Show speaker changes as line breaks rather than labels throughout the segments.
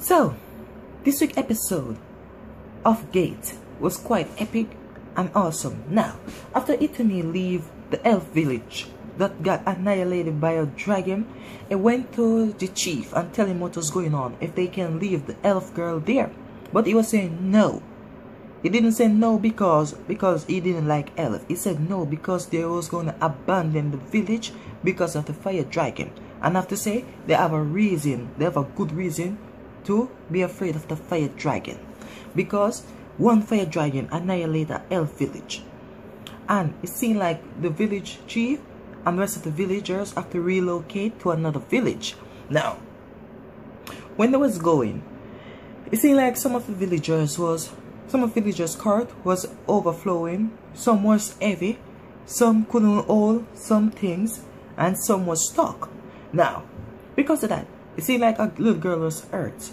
So, this week's episode of Gate was quite epic and awesome. Now, after Itami leave the elf village that got annihilated by a dragon, it went to the chief and tell him what was going on, if they can leave the elf girl there. But he was saying no. He didn't say no because he didn't like elf. He said no because they was going to abandon the village because of the fire dragon. And I have to say, they have a reason, they have a good reason to be afraid of the fire dragon, because one fire dragon annihilated an elf village, and it seemed like the village chief and the rest of the villagers have to relocate to another village. Now, when they was going, it seemed like some of the villagers' cart was overflowing, some was heavy, some couldn't hold some things, and some was stuck. Now, because of that, it seemed like a little girl was hurt,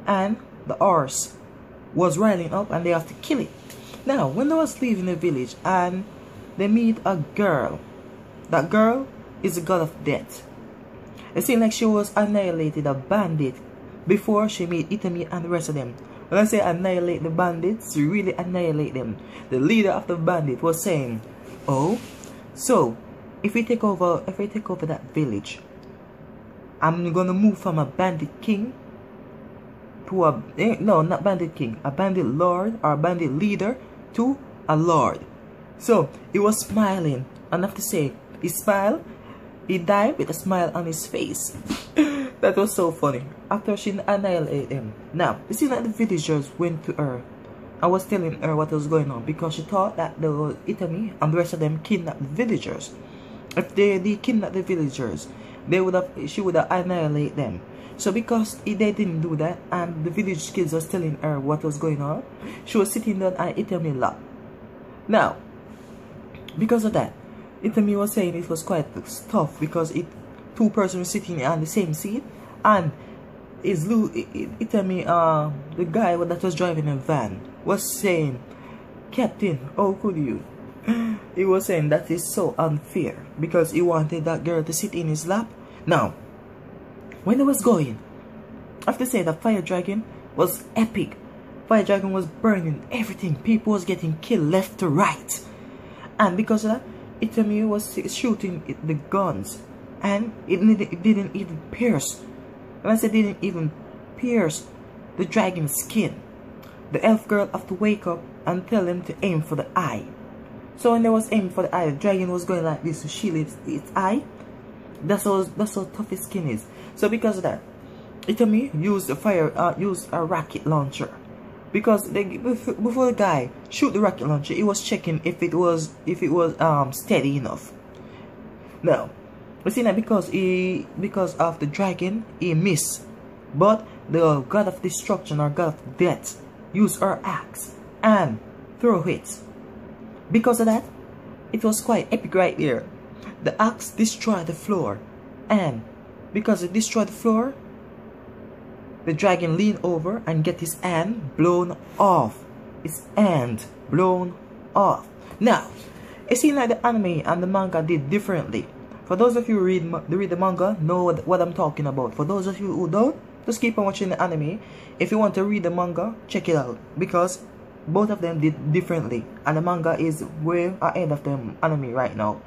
and the horse was riding up and they have to kill it. Now, when they was leaving the village and they meet a girl, that girl is the god of death. It seemed like she was annihilated, a bandit, before she meet Itami and the rest of them. When I say annihilate the bandits, you really annihilate them. The leader of the bandit was saying, oh, so if we take over that village, I'm gonna move from a bandit king to a not bandit king, a bandit lord or a bandit leader to a lord. So he was smiling, and I have to say, he smiled, he died with a smile on his face. That was so funny. After she annihilated him. Now, you see that the villagers went to her. I was telling her what was going on because she thought that the Itami and the rest of them kidnapped the villagers. If they kidnapped the villagers, she would have annihilated them. So because they didn't do that, and the village kids was telling her what was going on, she was sitting down and Itami lap. Now, because of that, Itami was saying it was quite tough because two persons were sitting on the same seat, and Itami, the guy that was driving a van, was saying, "Captain, how could you?" He was saying that is so unfair because he wanted that girl to sit in his lap. Now, when it was going, I have to say the fire dragon was epic. Fire dragon was burning everything. People was getting killed left to right. And because of that, Itami was shooting the guns. And it didn't even pierce. When I said didn't even pierce the dragon's skin. The elf girl have to wake up and tell him to aim for the eye. So when they was aiming for the eye, the dragon was going like this to shield its eye. That's how tough his skin is. So because of that, Itami used a rocket launcher. Because before the guy shoot the rocket launcher, he was checking if it was steady enough. Now, we see that because of the dragon, he missed. But the god of destruction or god of death used her axe and throw it. Because of that, it was quite epic right there. The axe destroyed the floor, and because it destroyed the floor, the dragon leaned over and get his hand blown off. His hand blown off. Now, it seems like the anime and the manga did differently. For those of you who read the manga, know what I'm talking about. For those of you who don't, just keep on watching the anime. If you want to read the manga, check it out, because both of them did differently, and the manga is way ahead of the anime right now.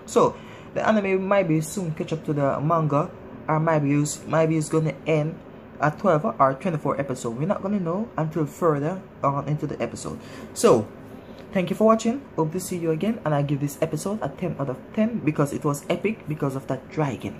So the anime might be soon catch up to the manga, or maybe it's gonna end at 12 or 24 episodes. We're not gonna know until further on into the episode. So thank you for watching. Hope to see you again, and I give this episode a 10 out of 10 because it was epic because of that dragon.